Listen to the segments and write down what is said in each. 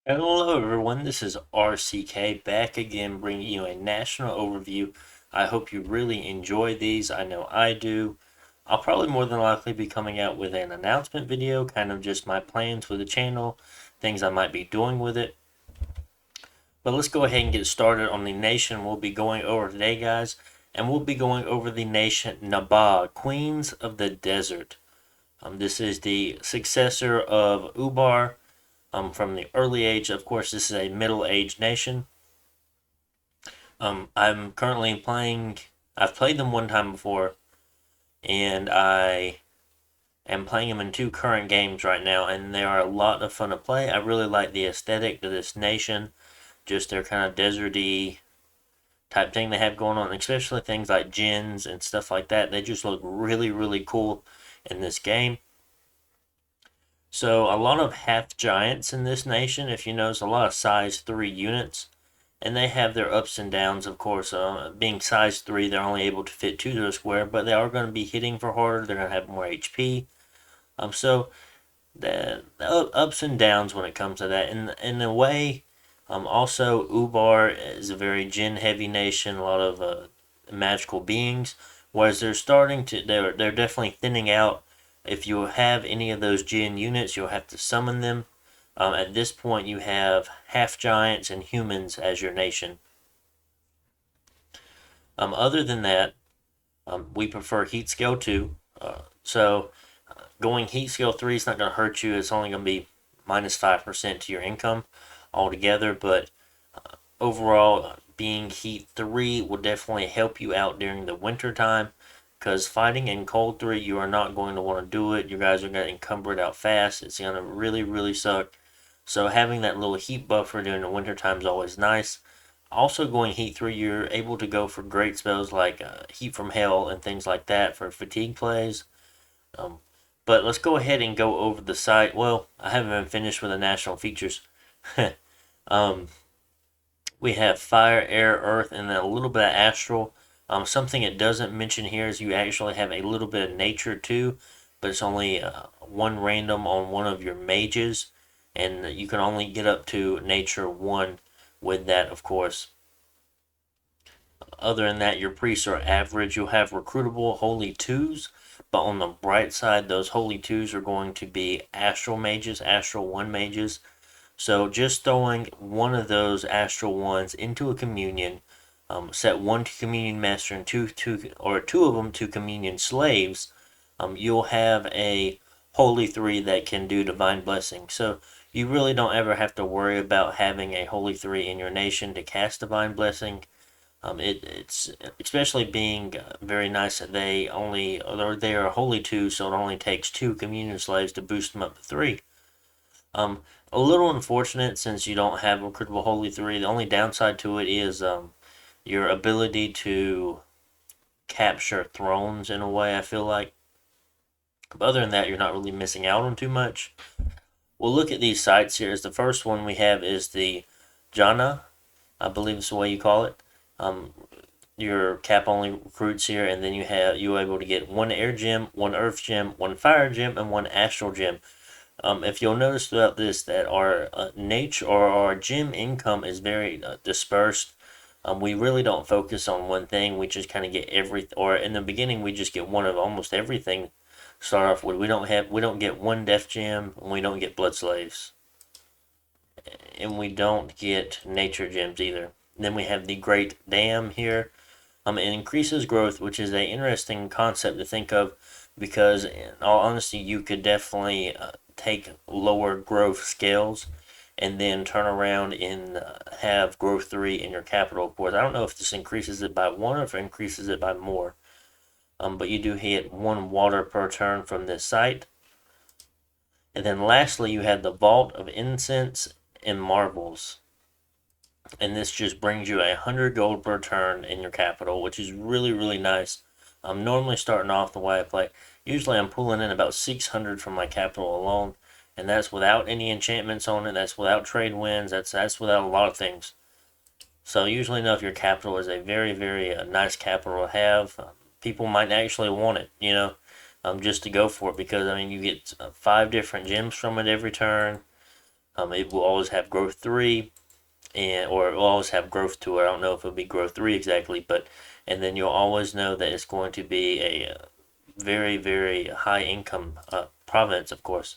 Hello everyone, this is RCK back again bringing you a national overview. I hope you really enjoy these. I know I do. I'll probably more than likely be coming out with an announcement video, kind of just my plans for the channel, things I might be doing with it. But let's go ahead and get started on the nation we'll be going over today, guys. And we'll be going over the nation Naba, Queens of the Desert. This is the successor of Ubar from the early age. Of course, this is a middle-aged nation. I'm currently playing. I've played them one time before, and I am playing them in two current games right now, and they are a lot of fun to play. I really like the aesthetic of this nation, just their kind of deserty type thing they have going on, especially things like gens and stuff like that. They just look really, really cool in this game. So a lot of half giants in this nation. If you notice, a lot of size 3 units, and they have their ups and downs, of course. Being size 3, they're only able to fit 2 to a square, but they are going to be hitting for harder. They're going to have more HP. So the ups and downs when it comes to that. In a way, also Ubar is a very gen heavy nation. A lot of magical beings, whereas they're definitely thinning out. If you have any of those gen units, you'll have to summon them. At this point, you have half giants and humans as your nation. Other than that, we prefer heat scale 2. So going heat scale 3 is not going to hurt you. It's only going to be minus 5% to your income altogether. But overall, being heat 3 will definitely help you out during the winter time. Because fighting in cold 3, you are not going to want to do it. You guys are going to encumber it out fast. It's going to really, really suck. So having that little heat buffer during the winter time is always nice. Also, going heat 3, you're able to go for great spells like heat from hell and things like that for fatigue plays. Um, but let's go ahead and go over the site. Well, I haven't been finished with the national features. um, we have fire, air, earth, and then a little bit of astral. Something it doesn't mention here is you actually have a little bit of nature too, but it's only one random on one of your mages, and you can only get up to nature 1 with that, of course. Other than that, your priests are average. You'll have recruitable holy 2s, but on the bright side, those holy 2s are going to be astral mages, astral 1 mages. So just throwing one of those astral 1s into a communion, set 1 to communion master and two of them to communion slaves, you'll have a holy 3 that can do divine blessing. So you really don't ever have to worry about having a holy 3 in your nation to cast divine blessing. It's especially being very nice that they are holy 2, so it only takes 2 communion slaves to boost them up to 3. A little unfortunate since you don't have recruitable holy 3. The only downside to it is your ability to capture thrones in a way, I feel like. But other than that, you're not really missing out on too much. We'll look at these sites here. As the first one we have is the Jana, I believe is the way you call it. Um, your cap only recruits here, and then you're able to get 1 air gem, 1 earth gem, 1 fire gem, and 1 astral gem. If you'll notice throughout this that our nature or our gem income is very dispersed. We really don't focus on one thing. We just kind of get or in the beginning we just get one of almost everything. Start off with we don't get 1 death gem, and we don't get blood slaves, and we don't get nature gems either. Then we have the Great Dam here. It increases growth, which is an interesting concept to think of, because in all honesty, you could definitely take lower growth scales and then turn around and have growth 3 in your capital. Of course, I don't know if this increases it by 1 or if it increases it by more. But you do hit 1 water per turn from this site. And then lastly, you have the Vault of Incense and Marbles. And this just brings you 100 gold per turn in your capital, which is really, really nice. I'm normally starting off the way I play. Usually I'm pulling in about 600 from my capital alone, and that's without any enchantments on it. That's without trade winds. That's without a lot of things. So usually enough, your capital is a very, very nice capital to have. People might actually want it, just to go for it, because I mean you get 5 different gems from it every turn. It will always have growth 3, or it will always have growth 2. I don't know if it'll be growth 3 exactly, but and then you'll always know that it's going to be a very, very high income province, of course.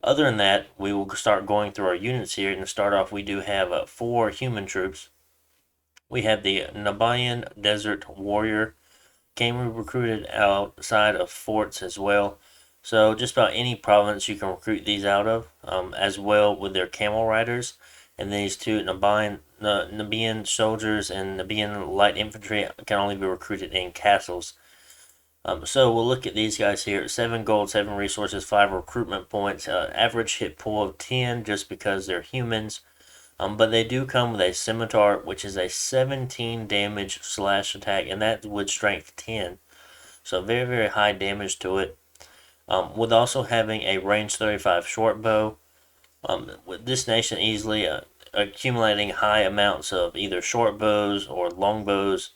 Other than that, we will start going through our units here. And to start off, we do have 4 human troops. We have the Nabayan Desert Warrior. Came recruited outside of forts as well. So just about any province you can recruit these out of, as well with their camel riders. And these two Nubian soldiers and Nubian light infantry can only be recruited in castles. So we'll look at these guys here. 7 gold, 7 resources, 5 recruitment points. Average hit pool of 10 just because they're humans. But they do come with a scimitar, which is a 17 damage slash attack, and that with strength 10. So very, very high damage to it. With also having a range 35 short bow. With this nation easily accumulating high amounts of either short bows or long bows.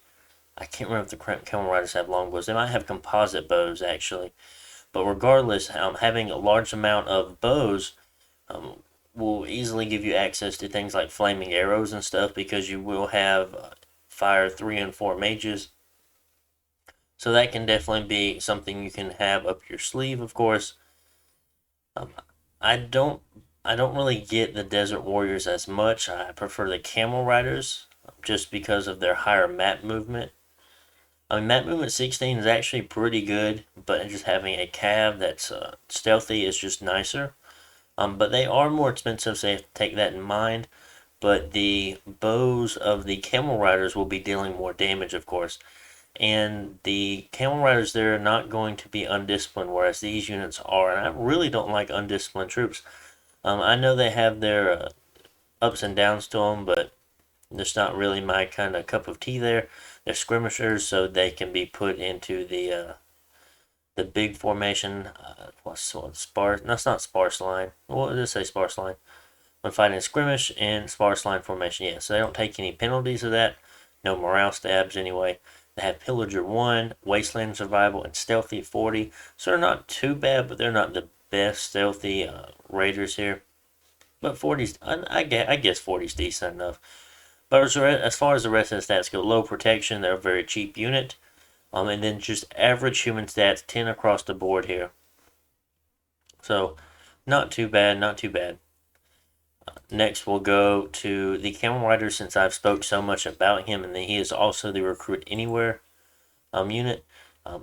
I can't remember if the Camel Riders have long bows. They might have composite bows, actually. But regardless, having a large amount of bows will easily give you access to things like flaming arrows and stuff, because you will have fire 3 and 4 mages. So that can definitely be something you can have up your sleeve, of course. I don't really get the Desert Warriors as much. I prefer the Camel Riders just because of their higher map movement. I mean, map movement 16 is actually pretty good, but just having a cav that's stealthy is just nicer. But they are more expensive, so you have to take that in mind. But the bows of the Camel Riders will be dealing more damage, of course. And the Camel Riders, they're not going to be undisciplined, whereas these units are. And I really don't like undisciplined troops. I know they have their ups and downs to them, but it's not really my kind of cup of tea there. They're skirmishers, so they can be put into the big formation. Sparse? No, it's not sparse line. Well, it is say sparse line. When fighting skirmish and sparse line formation, yeah. So they don't take any penalties of that. No morale stabs anyway. They have Pillager 1, Wasteland Survival, and Stealthy 40. So they're not too bad, but they're not the best stealthy raiders here. But 40's, I guess 40's decent enough. But as far as the rest of the stats go, low protection, they're a very cheap unit. And then just average human stats, 10 across the board here. So, not too bad, not too bad. Next, we'll go to the Camel Rider, since I've spoke so much about him, and he is also the Recruit Anywhere unit.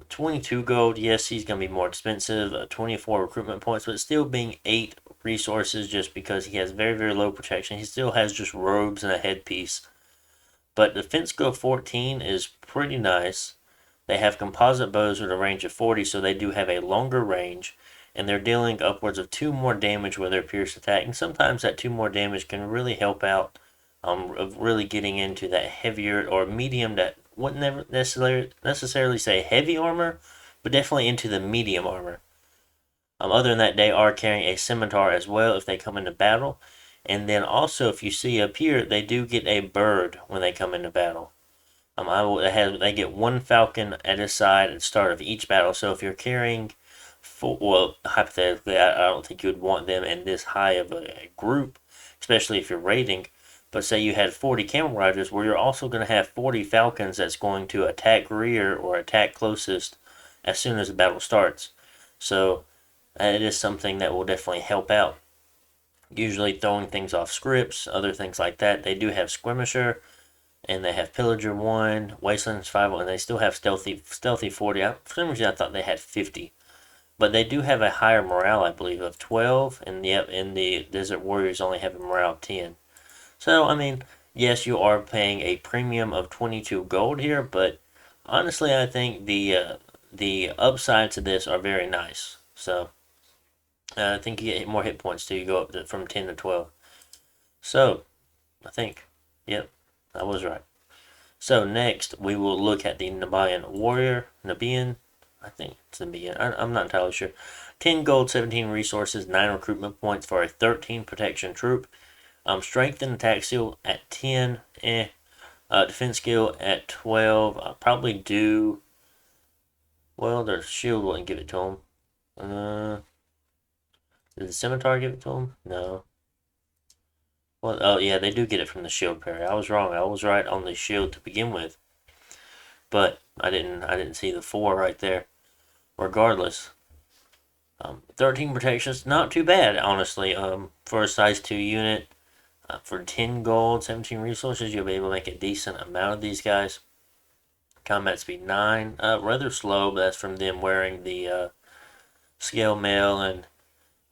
22 gold, yes, he's going to be more expensive. 24 recruitment points, but still being 8 resources just because he has very, very low protection. He still has just robes and a headpiece. But defense skill 14 is pretty nice. They have composite bows with a range of 40, so they do have a longer range. And they're dealing upwards of 2 more damage with their pierce attack. And sometimes that 2 more damage can really help out of really getting into that heavier or medium, that wouldn't never necessarily say heavy armor, but definitely into the medium armor. Other than that, they are carrying a scimitar as well if they come into battle. And then also, if you see up here, they do get a bird when they come into battle. They get 1 falcon at his side at the start of each battle. So if you're carrying, well, hypothetically, I don't think you would want them in this high of a group, especially if you're raiding. But say you had 40 Camel Riders, where you're also going to have 40 falcons that's going to attack rear or attack closest as soon as the battle starts. So it is something that will definitely help out. Usually throwing things off scripts, other things like that. They do have Skirmisher, and they have Pillager 1, Wasteland Survival, and they still have Stealthy 40. For some reason I thought they had 50. But they do have a higher morale, I believe, of 12, and the Desert Warriors only have a morale of 10. So, I mean, yes, you are paying a premium of 22 gold here, but honestly, I think the upsides to this are very nice. So, I think you get more hit points too. You go up from 10 to 12. So, I think, yep, I was right. So next, we will look at the Nubian Warrior. Nubian, I think it's Nubian. I'm not entirely sure. 10 gold, 17 resources, 9 recruitment points for a 13 protection troop. Strength and attack skill at 10. Defense skill at 12. I'll probably do. Well, their shield wouldn't give it to him. Did the scimitar give it to him? No. Well, oh yeah, they do get it from the shield parry. I was wrong. I was right on the shield to begin with, but I didn't see the 4 right there. Regardless, 13 protections, not too bad, honestly. For a size 2 unit, for 10 gold, 17 resources, you'll be able to make a decent amount of these guys. Combat speed 9, rather slow, but that's from them wearing the scale mail and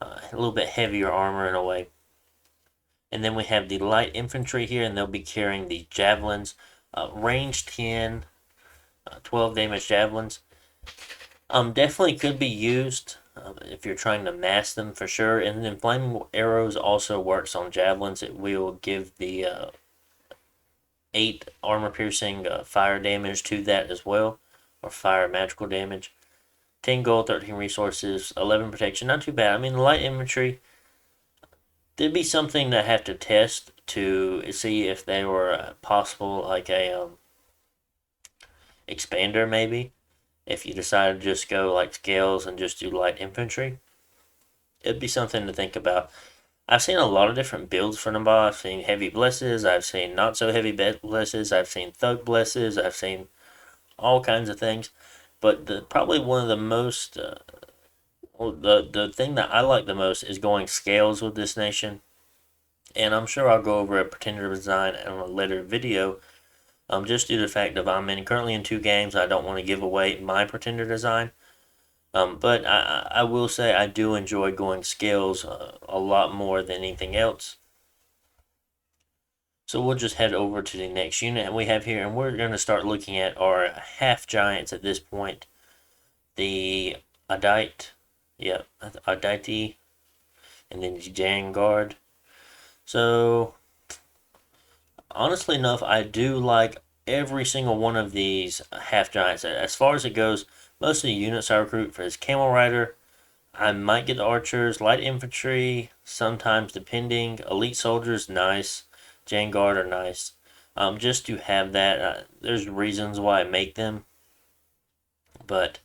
a little bit heavier armor in a way. And then we have the light infantry here, and they'll be carrying the javelins. Range 10, 12 damage javelins. Definitely could be used if you're trying to mass them for sure. And then flaming arrows also works on javelins. It will give the 8 armor piercing fire damage to that as well, or fire magical damage. 10 gold, 13 resources, 11 protection. Not too bad. I mean, the light infantry, there'd be something to have to test to see if they were possible, like a expander maybe. If you decide to just go like scales and just do light infantry, it'd be something to think about. I've seen a lot of different builds for Naba. I've seen heavy blesses, I've seen not so heavy blesses, I've seen thug blesses, I've seen all kinds of things. But probably one of the most, the thing that I like the most is going scales with this nation. And I'm sure I'll go over a pretender design in a later video. Just due to the fact that I'm currently in 2 games, I don't want to give away my pretender design. But I will say I do enjoy going scales a lot more than anything else. So we'll just head over to the next unit we have here, and we're going to start looking at our half giants at this point. The adoptee, and then the Vanguard. So honestly enough, I do like every single one of these half giants. As far as it goes, most of the units I recruit for is Camel Rider. I might get the archers, light infantry, sometimes depending. Elite soldiers, nice. Vanguard are nice. Just to have that, there's reasons why I make them. But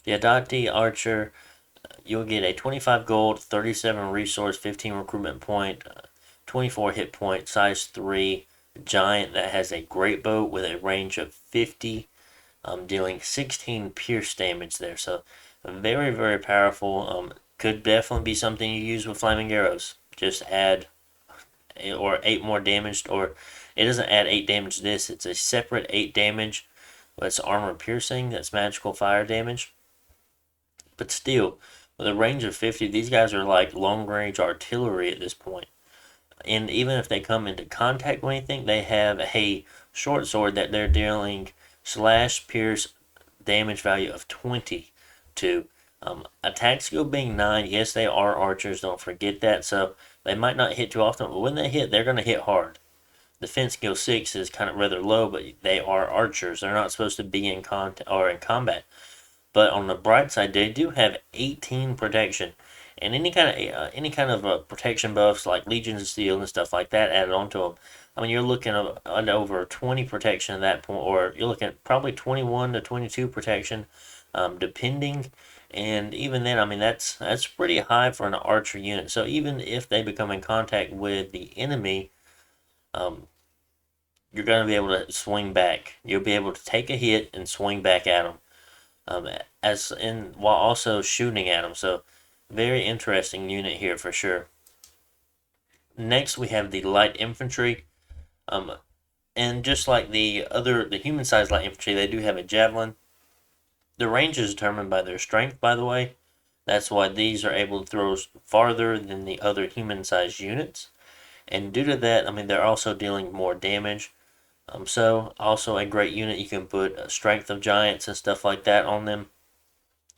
the adoptee archer, you'll get a 25 gold, 37 resource, 15 recruitment point, 24 hit point, size 3 giant that has a great bow with a range of 50, dealing 16 pierce damage there. So very, very powerful. Could definitely be something you use with flaming arrows. Just add or 8 more damage, or it doesn't add 8 damage to this. It's a separate 8 damage. That's armor piercing. That's magical fire damage. But still, with a range of 50, these guys are like long range artillery at this point. And even if they come into contact with anything, they have a short sword that they're dealing slash pierce damage value of 20 to. Attack skill being 9, yes, they are archers, don't forget that. So they might not hit too often, but when they hit, they're going to hit hard. Defense skill 6 is kind of rather low, but they are archers. They're not supposed to be in combat. But on the bright side, they do have 18 protection, and any kind of protection buffs like Legions of Steel and stuff like that added onto them. I mean, you're looking at over 20 protection at that point, or you're looking at probably 21 to 22 protection, depending. And even then, I mean, that's pretty high for an archer unit. So even if they become in contact with the enemy, you're going to be able to swing back. You'll be able to take a hit and swing back at them, while also shooting at them. So very interesting unit here for sure. Next, we have the light infantry. And just like the human-sized light infantry, they do have a javelin. The range is determined by their strength, by the way. That's why these are able to throw farther than the other human-sized units. And due to that, I mean, they're also dealing more damage. So also a great unit. You can put strength of giants and stuff like that on them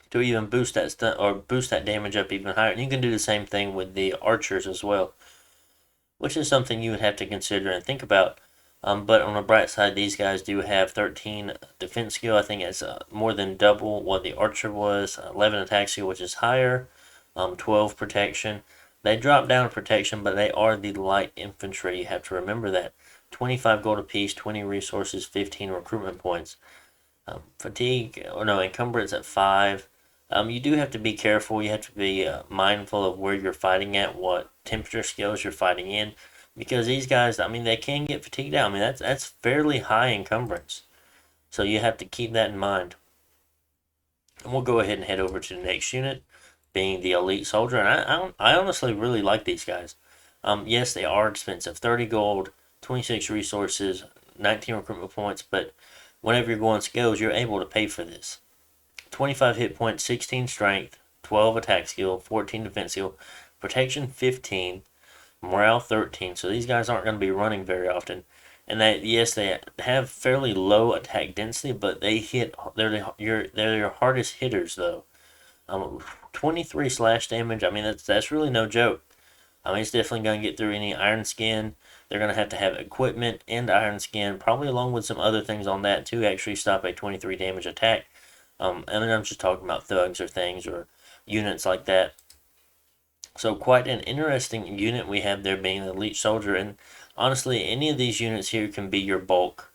to even boost that damage up even higher. And you can do the same thing with the archers as well, which is something you would have to consider and think about. But on the bright side, these guys do have 13 defense skill. I think it's more than double what the archer was. 11 attack skill, which is higher. 12 protection. They drop down protection, but they are the light infantry. You have to remember that. 25 gold apiece, 20 resources, 15 recruitment points. Encumbrance at 5. You do have to be careful. You have to be mindful of where you're fighting at, what temperature scales you're fighting in. because these guys, I mean, they can get fatigued out. I mean, that's fairly high encumbrance, so you have to keep that in mind. And we'll go ahead and head over to the next unit, being the elite soldier. And I honestly really like these guys. Yes, they are expensive, 30 gold, 26 resources, 19 recruitment points, but whenever you're going skills, you're able to pay for this. 25 hit points, 16 strength, 12 attack skill, 14 defense skill, protection 15, morale 13. So these guys aren't going to be running very often. And that, yes, they have fairly low attack density, but they hit. They're your hardest hitters though. 23 slash damage. I mean, that's really no joke. I mean, it's definitely going to get through any iron skin. They're going to have equipment and iron skin, probably along with some other things on that to actually stop a 23 damage attack. And I'm just talking about thugs or things or units like that. So quite an interesting unit we have there, being the elite soldier. And honestly, any of these units here can be your bulk.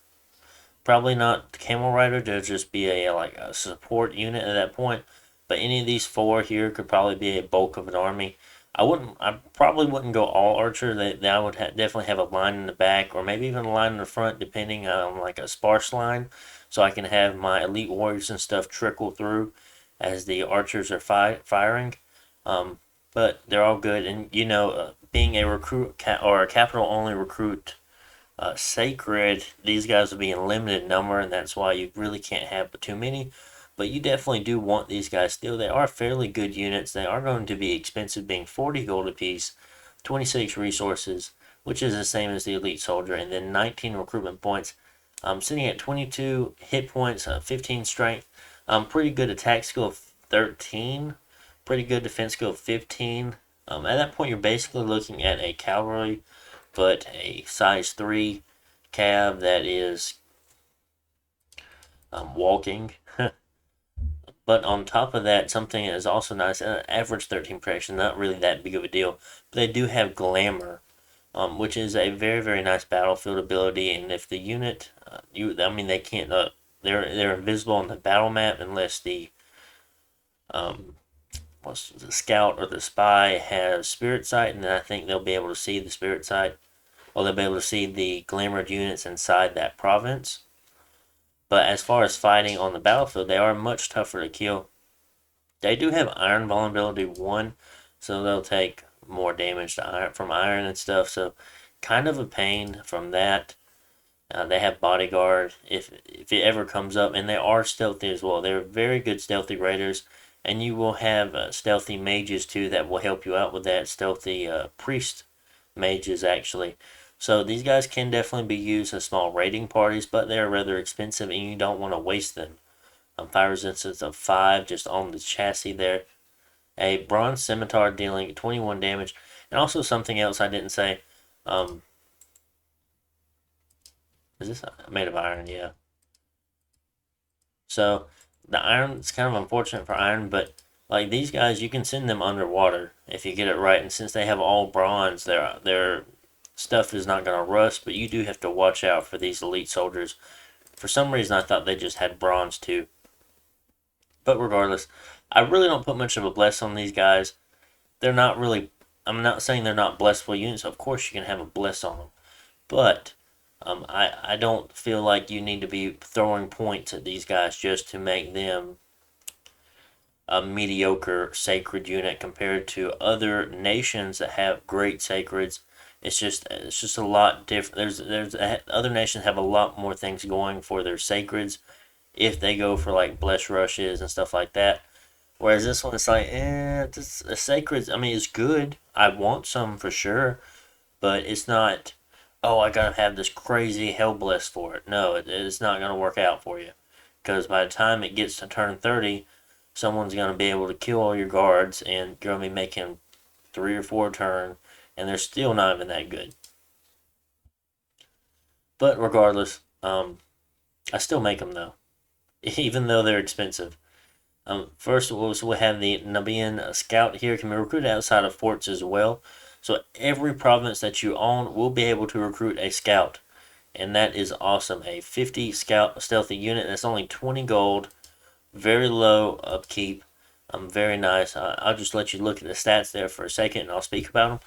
Probably not the Camel Rider, they'll just be like a support unit at that point. But any of these four here could probably be a bulk of an army. I probably wouldn't go all archer. I would definitely have a line in the back, or maybe even a line in the front, depending on like a sparse line, so I can have my elite warriors and stuff trickle through as the archers are firing. But they're all good, and being a recruit or a capital only recruit. Sacred, these guys will be in limited number, and that's why you really can't have too many. But you definitely do want these guys still. They are fairly good units. They are going to be expensive, being 40 gold apiece, 26 resources, which is the same as the elite soldier, and then 19 recruitment points. Sitting at 22 hit points, 15 strength, pretty good attack skill of 13, pretty good defense skill of 15. At that point, you're basically looking at a cavalry, but a size 3 cav that is walking. But on top of that, something that is also nice, average 13 protection, not really that big of a deal. But they do have Glamour, which is a very, very nice battlefield ability. And if the unit, they can't, they're invisible on the battle map unless the scout or the spy has spirit sight, and then I think they'll be able to see the spirit sight, or they'll be able to see the glamored units inside that province. But as far as fighting on the battlefield, they are much tougher to kill. They do have iron vulnerability 1, so they'll take more damage from iron and stuff. So kind of a pain from that. They have bodyguard if it ever comes up, and they are stealthy as well. They're very good stealthy raiders, and you will have stealthy mages too that will help you out with that. Stealthy priest mages actually. So these guys can definitely be used as small raiding parties, but they are rather expensive, and you don't want to waste them. Fire resistance of 5 just on the chassis there. A bronze scimitar dealing 21 damage, and also something else I didn't say. Is this made of iron? Yeah. So the iron, it's kind of unfortunate for iron, but like these guys, you can send them underwater if you get it right. And since they have all bronze, their stuff is not going to rust. But you do have to watch out for these elite soldiers. For some reason, I thought they just had bronze too. But regardless, I really don't put much of a bless on these guys. They're not really. I'm not saying they're not blessful units. Of course, you can have a bless on them, but I don't feel like you need to be throwing points at these guys just to make them a mediocre sacred unit compared to other nations that have great sacreds. It's just a lot different. There's other nations have a lot more things going for their sacreds if they go for like bless rushes and stuff like that. Whereas this one, it's like, this a sacred. I mean, it's good. I want some for sure, but it's not. Oh, I gotta have this crazy hell bless for it. No, it's not gonna work out for you, because by the time it gets to turn 30, someone's gonna be able to kill all your guards, and you're gonna be making 3 or 4 turn, and they're still not even that good. But regardless, I still make them though, even though they're expensive. First, we'll have the Naba Scout here, can be recruited outside of forts as well. So every province that you own will be able to recruit a scout, and that is awesome. A 50 scout stealthy unit that's only 20 gold, very low upkeep. Very nice. I'll just let you look at the stats there for a second, and I'll speak about them.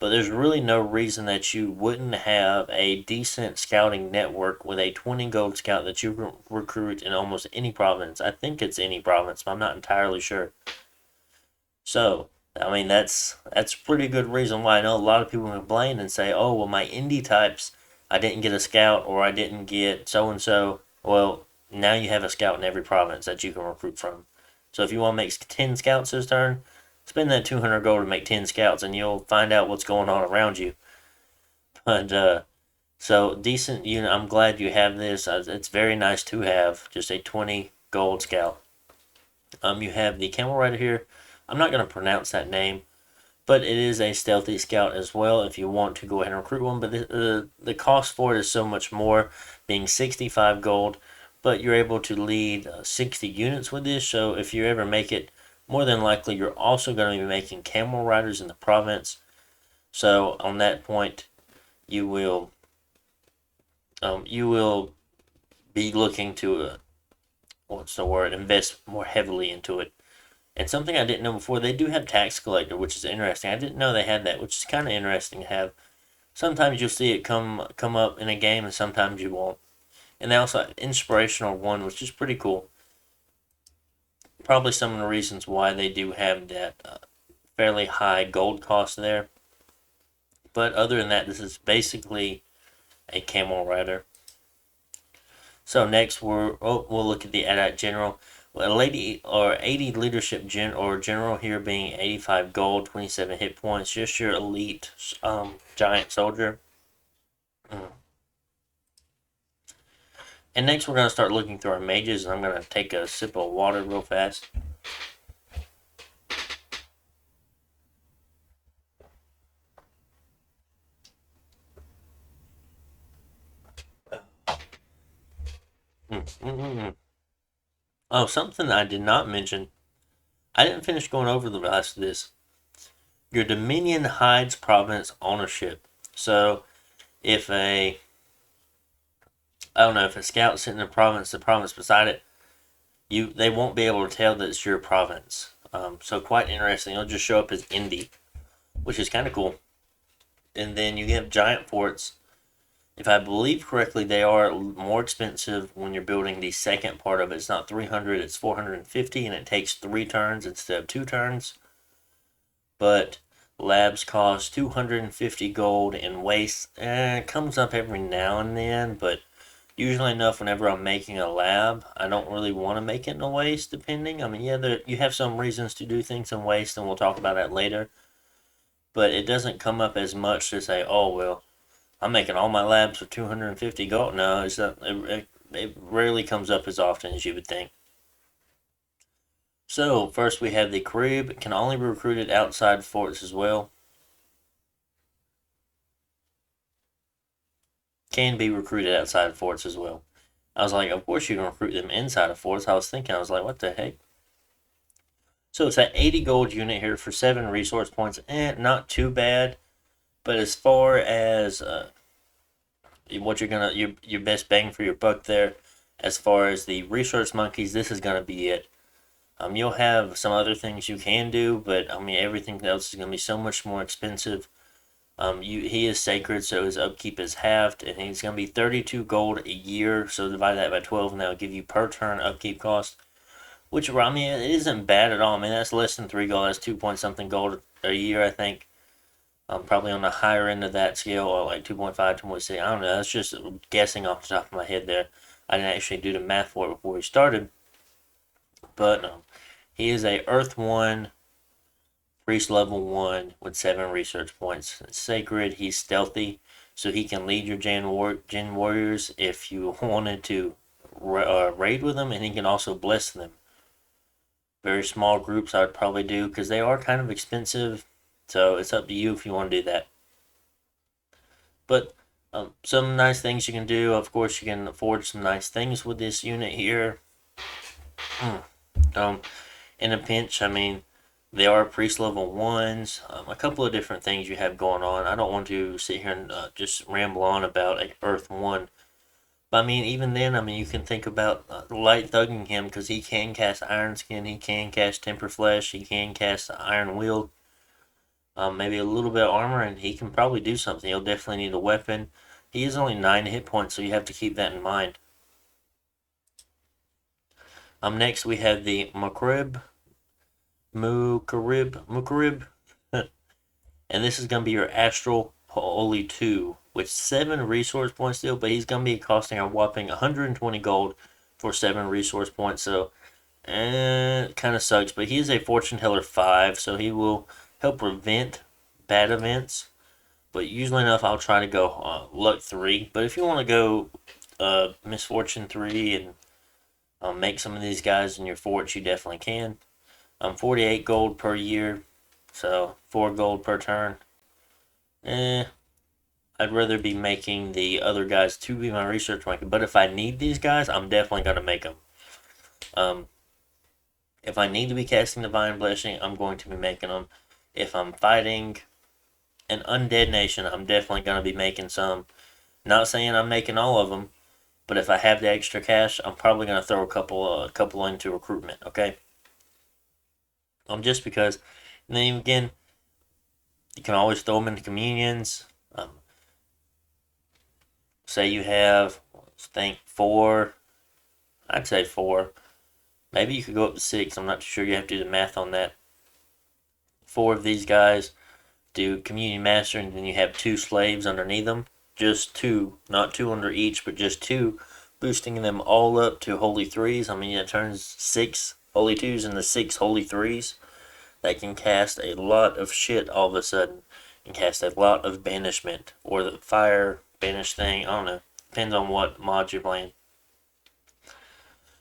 But there's really no reason that you wouldn't have a decent scouting network with a 20 gold scout that you recruit in almost any province. I think it's any province, but I'm not entirely sure. So, I mean, that's pretty good reason why. I know a lot of people complain and say, oh, well, my indie types, I didn't get a scout or I didn't get so and so. Well, now you have a scout in every province that you can recruit from. So if you want to make 10 scouts this turn, spend that 200 gold to make 10 scouts and you'll find out what's going on around you. But, so decent unit. I'm glad you have this. It's very nice to have just a 20 gold scout. You have the Camel Rider here. I'm not going to pronounce that name, but it is a stealthy scout as well if you want to go ahead and recruit one. But the cost for it is so much more, being 65 gold, but you're able to lead 60 units with this. So if you ever make it, more than likely you're also going to be making Camel Riders in the province. So on that point, you will be looking to invest more heavily into it. And something I didn't know before, they do have tax collector, which is interesting. I didn't know they had that, which is kind of interesting to have. Sometimes you'll see it come up in a game, and sometimes you won't. And they also have inspirational one, which is pretty cool. Probably some of the reasons why they do have that fairly high gold cost there. But other than that, this is basically a Camel Rider. So next we'll look at the Adoptee General. Well, a lady or 80 leadership general here being 85 gold, 27 hit points, just your elite giant soldier. And next we're going to start looking through our mages, and I'm going to take a sip of water real fast. Oh, something I did not mention. I didn't finish going over the rest of this. Your Dominion hides province ownership. So, if a scout's sitting in a province, the province beside it, they won't be able to tell that it's your province. So quite interesting. It'll just show up as indie, which is kind of cool. And then you have giant forts. If I believe correctly, they are more expensive when you're building the second part of it. It's not 300, it's 450, and it takes 3 turns instead of 2 turns. But labs cost 250 gold and waste. It comes up every now and then, but usually enough whenever I'm making a lab. I don't really want to make it in a waste, depending. I mean, yeah, you have some reasons to do things in waste, and we'll talk about that later. But it doesn't come up as much to say, oh, well, I'm making all my labs for 250 gold. No, it rarely comes up as often as you would think. So, first we have the Carib. It can only be recruited outside forts as well. Can be recruited outside forts as well. I was like, of course you can recruit them inside of forts. I was like, what the heck? So it's an 80 gold unit here for 7 resource points. Not too bad. But as far as what your best bang for your buck there, as far as the research monkeys, this is gonna be it. You'll have some other things you can do, but I mean everything else is gonna be so much more expensive. He is sacred, so his upkeep is halved, and he's gonna be 32 gold a year. So divide that by 12, and that'll give you per turn upkeep cost. Which I mean it isn't bad at all. I mean that's less than 3 gold. That's 2 point something gold a year, I think. Probably on the higher end of that scale, or like 2.5, 2.6. I don't know. That's just guessing off the top of my head there. I didn't actually do the math for it before we started. But he is a Earth 1, Priest level 1 with 7 research points. It's sacred. He's stealthy, so he can lead your Gen warriors if you wanted to raid with them, and he can also bless them. Very small groups I would probably do because they are kind of expensive. So it's up to you if you want to do that. But some nice things you can do. Of course, you can afford some nice things with this unit here. In a pinch, I mean, they are priest level 1s. A couple of different things you have going on. I don't want to sit here and just ramble on about a Earth 1. But I mean, even then, I mean, you can think about light thugging him because he can cast Iron Skin, he can cast Temper Flesh, he can cast Iron Wield. maybe a little bit of armor, and he can probably do something. He'll definitely need a weapon. He is only 9 hit points, so you have to keep that in mind. Next we have the Macribmoo, and this is going to be your Astral Holy 2 with 7 resource points still, but he's going to be costing a whopping 120 gold for 7 resource points, so it kind of sucks, but he is a Fortune Teller 5, so he will help prevent bad events. But usually enough, I'll try to go Luck 3. But if you want to go Misfortune 3 and make some of these guys in your forts, you definitely can. 48 gold per year, so 4 gold per turn. I'd rather be making the other guys to be my research ranking. But if I need these guys, I'm definitely going to make them. If I need to be casting Divine Blessing, I'm going to be making them. If I'm fighting an undead nation, I'm definitely going to be making some. Not saying I'm making all of them, but if I have the extra cash, I'm probably going to throw a couple into recruitment, okay? Just because, and then again, you can always throw them into communions. Say you have, let's think, 4, I'd say 4. Maybe you could go up to 6. I'm not sure. You have to do the math on that. 4 of these guys do Communion Master, and then you have 2 slaves underneath them. Just 2, not 2 under each, but just 2, boosting them all up to Holy 3s. I mean, that turns 6 Holy 2s into 6 Holy 3s. That can cast a lot of shit all of a sudden, and cast a lot of banishment, or the fire banish thing. I don't know. Depends on what mod you're playing.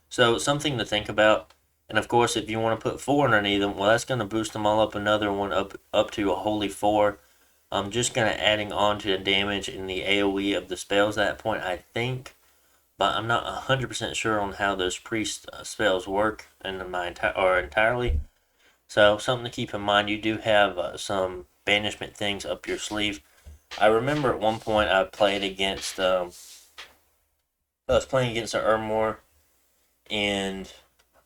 So, something to think about. And of course, if you want to put 4 underneath them, well, that's going to boost them all up another one up to a Holy 4. I'm just kind of adding on to the damage and the AoE of the spells at that point, I think. But I'm not 100% sure on how those priest spells work entirely. So, something to keep in mind, you do have some banishment things up your sleeve. I remember at one point I played against, I was playing against an Ermor, and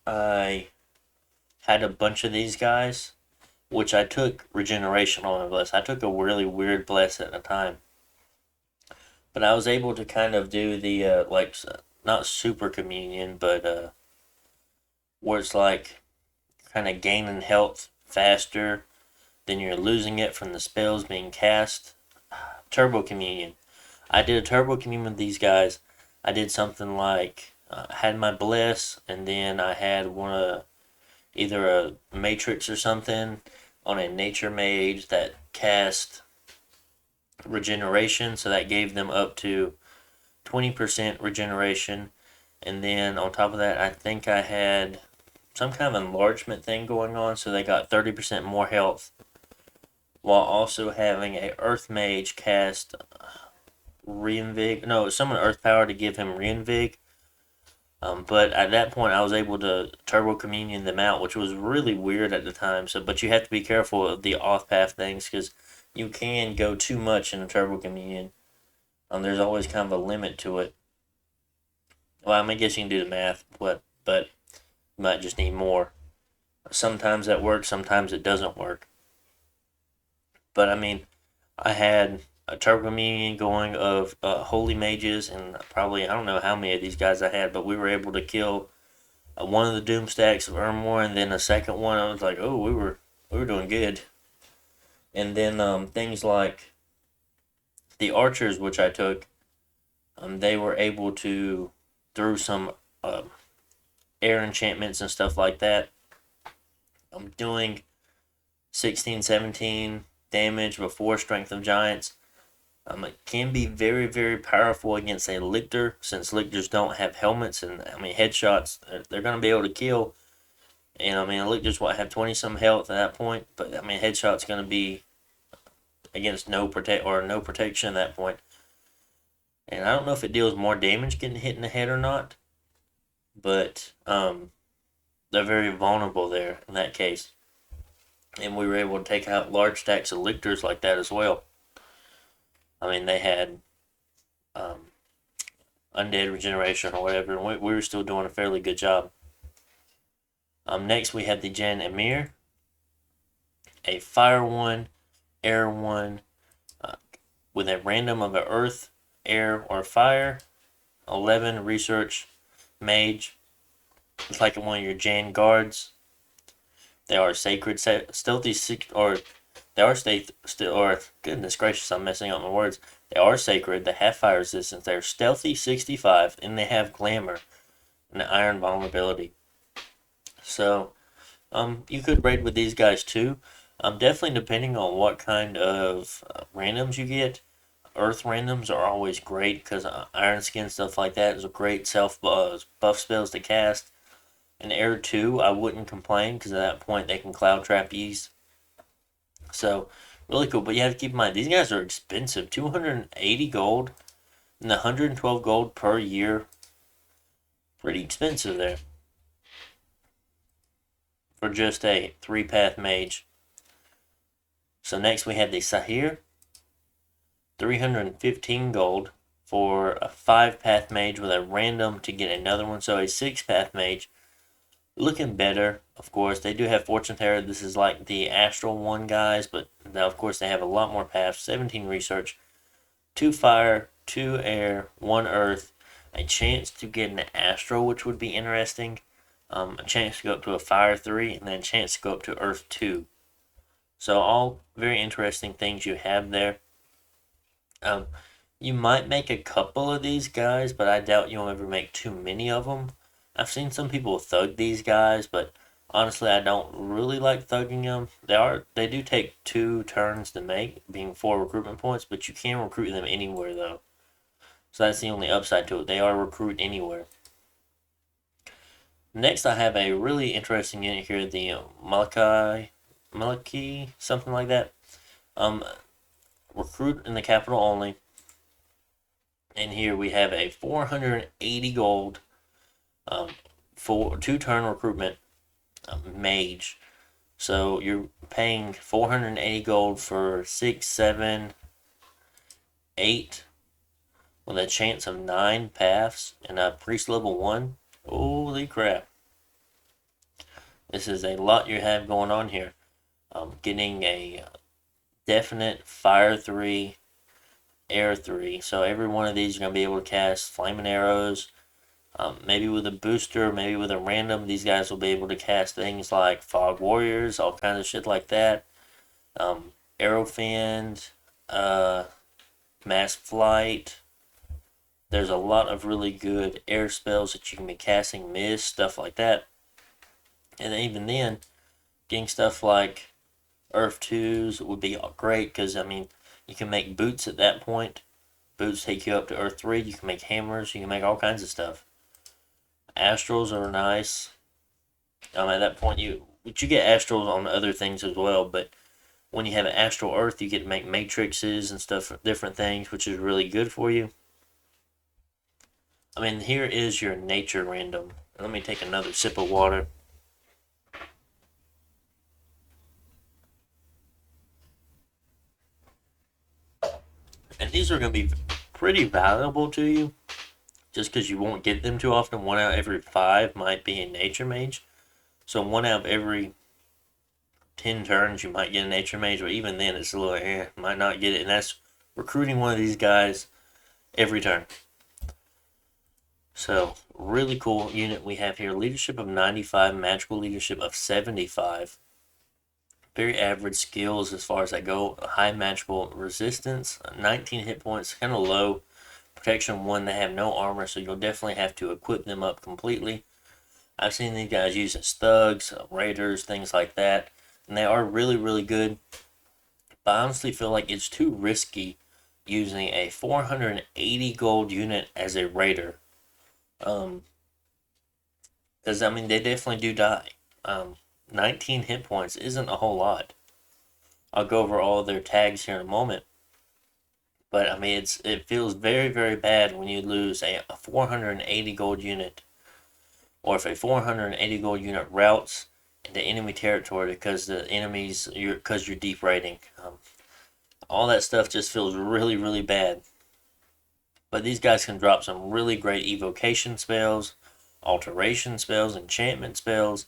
I had a bunch of these guys, which I took regeneration on my bless. I took a really weird bless at the time, but I was able to kind of do the not super communion, but where it's like kind of gaining health faster than you're losing it from the spells being cast. Turbo communion. I did a turbo communion with these guys. I did something like had my bless, and then I had either a matrix or something on a nature mage that cast regeneration, so that gave them up to 20% regeneration. And then on top of that, I think I had some kind of enlargement thing going on, so they got 30% more health, while also having a earth mage cast summon earth power to give him reinvig. But at that point, I was able to turbo communion them out, which was really weird at the time. But you have to be careful of the off-path things, because you can go too much in a turbo communion. There's always kind of a limit to it. Well, I guess you can do the math, but you might just need more. Sometimes that works, sometimes it doesn't work. But I mean, I had a turbo communion going of holy mages, and probably, I don't know how many of these guys I had, but we were able to kill one of the doom stacks of Ermor, and then the second one, I was like, oh, we were doing good. And then things like the archers, which I took, they were able to, through some air enchantments and stuff like that, I'm doing 16, 17 damage before Strength of Giants. It can be very, very powerful against a Lictor, since Lictors don't have helmets, and headshots, they're going to be able to kill. And Lictors have 20-some health at that point, but headshot's going to be against no protection at that point. And I don't know if it deals more damage getting hit in the head or not, but they're very vulnerable there in that case. And we were able to take out large stacks of Lictors like that as well. They had undead regeneration or whatever, and we were still doing a fairly good job. Next, we had the Emir, a fire one air 1 with a random of a earth, air, or fire. 11 research mage. It's like one of your Jan guards. They are sacred, stealthy, or they are or goodness gracious, I'm messing up my words. They are sacred. They have fire resistance. They are stealthy 65, and they have glamour and iron vulnerability. So, you could raid with these guys too. Definitely depending on what kind of randoms you get. Earth randoms are always great because Iron Skin, stuff like that, is a great self buff spells to cast. And Air 2, I wouldn't complain because at that point they can cloud trap ease. So, really cool. But you have to keep in mind, these guys are expensive. 280 gold and 112 gold per year. Pretty expensive there. For just a 3-path mage. So next we have the Sahir. 315 gold for a 5-path mage with a random to get another one. So a 6-path mage. Looking better, of course. They do have Fortune Terror. This is like the Astral 1 guys, but now, of course, they have a lot more paths. 17 research, 2 fire, 2 air, 1 earth. A chance to get an Astral, which would be interesting. A chance to go up to a fire 3, and then a chance to go up to earth 2. So all very interesting things you have there. You might make a couple of these guys, but I doubt you'll ever make too many of them. I've seen some people thug these guys, but honestly, I don't really like thugging them. They do take 2 turns to make, being 4 recruitment points, but you can recruit them anywhere though. So that's the only upside to it. They are recruit anywhere. Next, I have a really interesting unit here, the Malachi, something like that. Recruit in the capital only. And here we have a 480 gold for 2-turn recruitment mage. So you're paying 480 gold for 6, 7, 8 with a chance of 9 paths and a priest level 1. Holy crap. This is a lot you have going on here. Getting a definite fire 3, air 3. So every one of these you're going to be able to cast flaming arrows. Maybe with a booster, maybe with a random, these guys will be able to cast things like Fog Warriors, all kinds of shit like that. Arrow Fiend, Mass Flight. There's a lot of really good air spells that you can be casting, Mist, stuff like that. And even then, getting stuff like Earth 2s would be great because, I mean, you can make boots at that point. Boots take you up to Earth 3. You can make hammers. You can make all kinds of stuff. Astrals are nice. At that point, you get astrals on other things as well, but when you have an astral earth, you get to make matrices and stuff, different things, which is really good for you. I mean, here is your nature random. Let me take another sip of water. And these are going to be pretty valuable to you, just because you won't get them too often. 1 out of every 5 might be a nature mage. So 1 out of every 10 turns you might get a nature mage, but even then it's a little might not get it. And that's recruiting one of these guys every turn. So really cool unit we have here. Leadership of 95, magical leadership of 75. Very average skills as far as I go. High magical resistance, 19 hit points, kind of low. Protection 1, they have no armor, so you'll definitely have to equip them up completely. I've seen these guys used as thugs, raiders, things like that, and they are really, really good. But I honestly feel like it's too risky using a 480 gold unit as a raider. Because, I mean, they definitely do die. 19 hit points isn't a whole lot. I'll go over all of their tags here in a moment. But, I mean, it feels very, very bad when you lose a 480 gold unit. Or if a 480 gold unit routes into enemy territory because you're deep raiding. All that stuff just feels really, really bad. But these guys can drop some really great evocation spells, alteration spells, enchantment spells,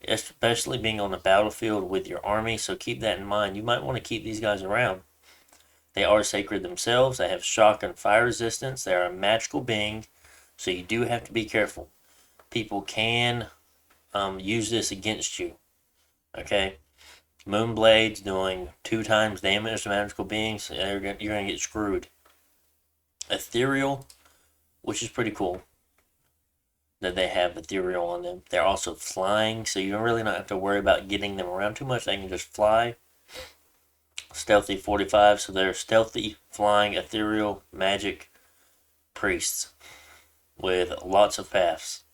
especially being on the battlefield with your army. So keep that in mind. You might want to keep these guys around. They are sacred themselves. They have shock and fire resistance. They are a magical being, so you do have to be careful. People can use this against you. Okay, Moonblade's doing 2 times damage to magical beings. You're gonna get screwed. Ethereal, which is pretty cool that they have ethereal on them. They're also flying, so you don't really not have to worry about getting them around too much. They can just fly. Stealthy 45, so they're stealthy, flying, ethereal, magic priests with lots of paths.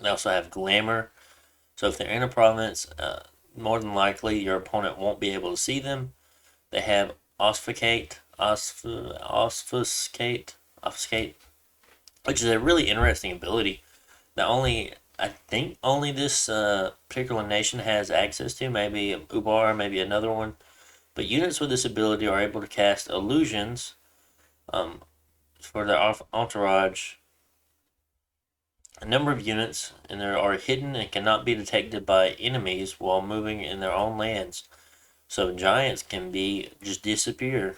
They also have Glamour, so if they're in a province, more than likely your opponent won't be able to see them. They have Obfuscate, which is a really interesting ability that I think only this particular nation has access to. Maybe Ubar, maybe another one. But units with this ability are able to cast illusions for their entourage. A number of units, and they are hidden and cannot be detected by enemies while moving in their own lands. So giants can just disappear.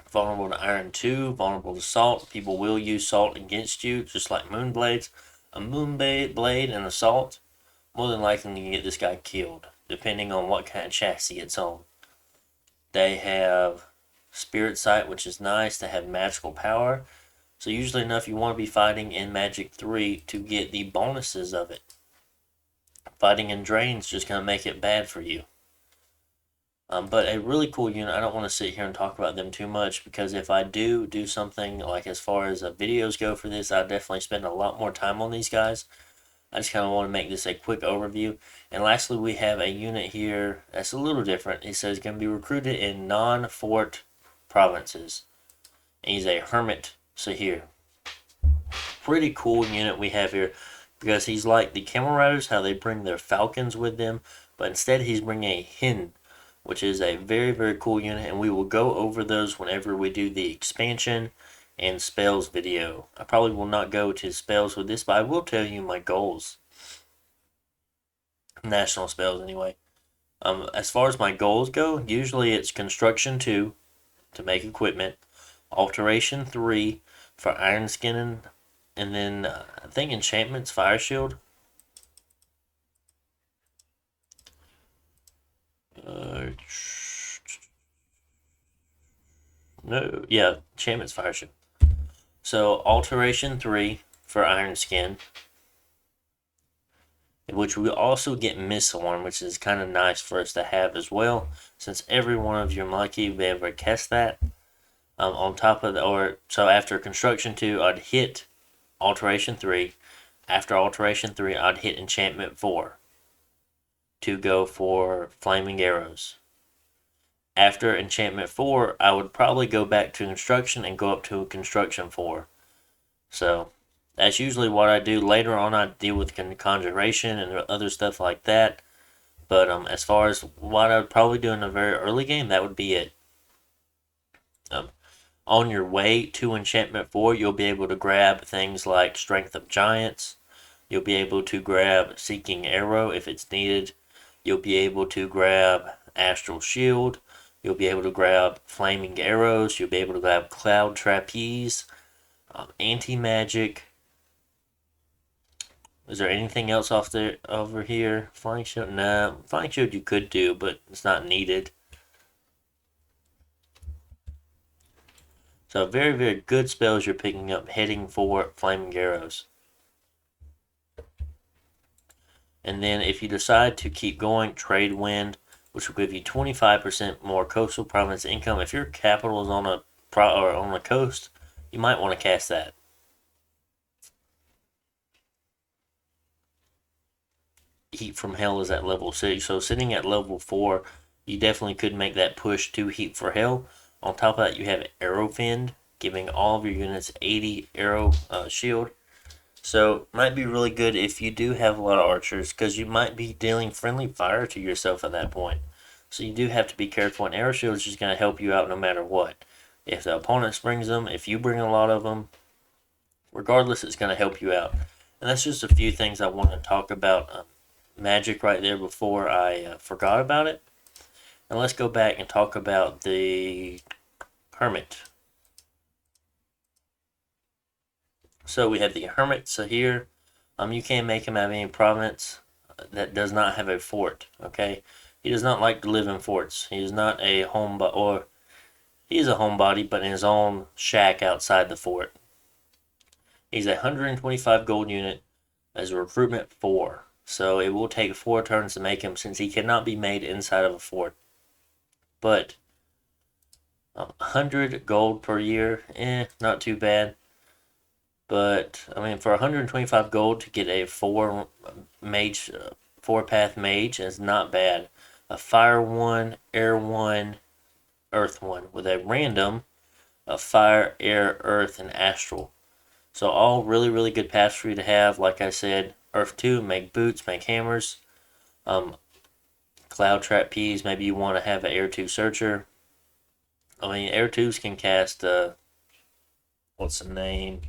Vulnerable to Iron 2, vulnerable to Salt. People will use Salt against you, just like Moonblades. A Moonblade and a Salt, more than likely you can get this guy killed, depending on what kind of chassis it's on. They have Spirit Sight, which is nice. They have magical power. So usually enough you want to be fighting in Magic 3 to get the bonuses of it. Fighting in Drain's just going to make it bad for you. But a really cool unit. I don't want to sit here and talk about them too much, because if I do something like as far as videos go for this, I definitely spend a lot more time on these guys. I just kind of want to make this a quick overview. And lastly, we have a unit here that's a little different. It says going to be recruited in non-fort provinces. And he's a hermit Sahir. Pretty cool unit we have here, because he's like the Camel Riders, how they bring their falcons with them, but instead he's bringing a hen, which is a very, very cool unit, and we will go over those whenever we do the expansion and spells video. I probably will not go to spells with this, but I will tell you my goals. National spells, anyway. As far as my goals go, usually it's Construction 2 to make equipment, Alteration 3 for Iron Skin, and then I think Enchantment's Fire Shield. No, yeah, Enchantment's Fire Shield. So, Alteration 3 for Iron Skin, which we also get Missile, which is kind of nice for us to have as well, since every one of your Malachi will be able to cast that. On top of so after Construction 2, I'd hit Alteration 3. After Alteration 3, I'd hit Enchantment 4 to go for Flaming Arrows. After Enchantment 4, I would probably go back to Construction and go up to Construction 4. So, that's usually what I do. Later on, I deal with Conjuration and other stuff like that. But as far as what I would probably do in a very early game, that would be it. On your way to Enchantment 4, you'll be able to grab things like Strength of Giants. You'll be able to grab Seeking Arrow if it's needed. You'll be able to grab Astral Shield. You'll be able to grab Flaming Arrows. You'll be able to grab Cloud Trapeze, Anti-Magic. Is there anything else over here? Flying Shield? No. Flying Shield you could do, but it's not needed. So very, very good spells you're picking up heading for Flaming Arrows. And then if you decide to keep going, Trade Wind, which will give you 25% more coastal province income. If your capital is on a coast, you might want to cast that. Heat from Hell is at level 6, so sitting at level 4, you definitely could make that push to Heat for Hell. On top of that, you have Arrow Fend, giving all of your units 80 arrow shield. So, might be really good if you do have a lot of archers, because you might be dealing friendly fire to yourself at that point. So you do have to be careful, and arrow shield is just going to help you out no matter what. If the opponent brings them, if you bring a lot of them, regardless, it's going to help you out. And And that's just a few things I want to talk about magic right there before I forgot about it. And let's go back and talk about the hermit. So we have the hermit Sahir. You can't make him have any province that does not have a fort. Okay, he does not like to live in forts. He is not a or he is a homebody, but in his own shack outside the fort. He's a 125 gold unit as a recruitment 4. So it will take 4 turns to make him, since he cannot be made inside of a fort. But 100 gold per year, not too bad. But I mean, for 125 gold to get a 4 mage, 4-path mage is not bad. A fire 1, air 1, earth 1 with a random of fire, air, earth, and astral. So all really, really good paths for you to have. Like I said, earth 2, make boots, make hammers. Cloud trap peas, maybe you want to have an air 2 searcher. I mean, air 2s can cast, what's the name?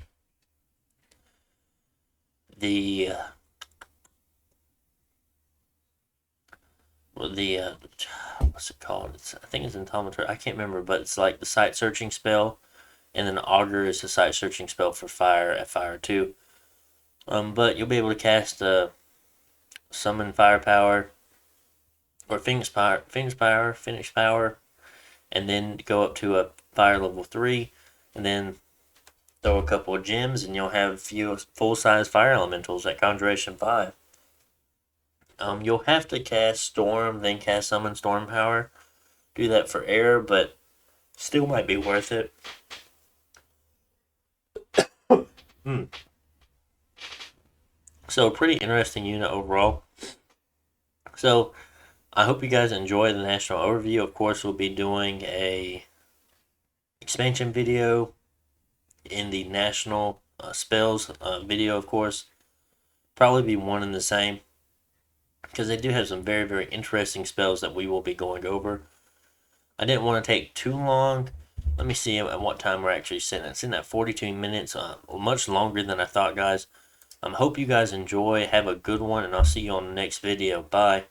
What's it called? I think it's Entometer. I can't remember, but it's like the sight searching spell, and then Augur is the sight searching spell for fire at fire 2. But you'll be able to cast summon firepower or Phoenix power, and then go up to a fire level 3, and then throw a couple of gems, and you'll have a few full-size fire elementals at Conjuration 5. You'll have to cast Storm, then cast Summon Storm Power. Do that for air, but still might be worth it. So, pretty interesting unit overall. So, I hope you guys enjoy the national overview. Of course, we'll be doing a expansion video in the national spells video, of course. Probably be one and the same, because they do have some very, very interesting spells that we will be going over. I didn't want to take too long. Let me see at what time we're actually sitting. It's in at 42 minutes, much longer than I thought, guys. Hope you guys enjoy. Have a good one, and I'll see you on the next video. Bye.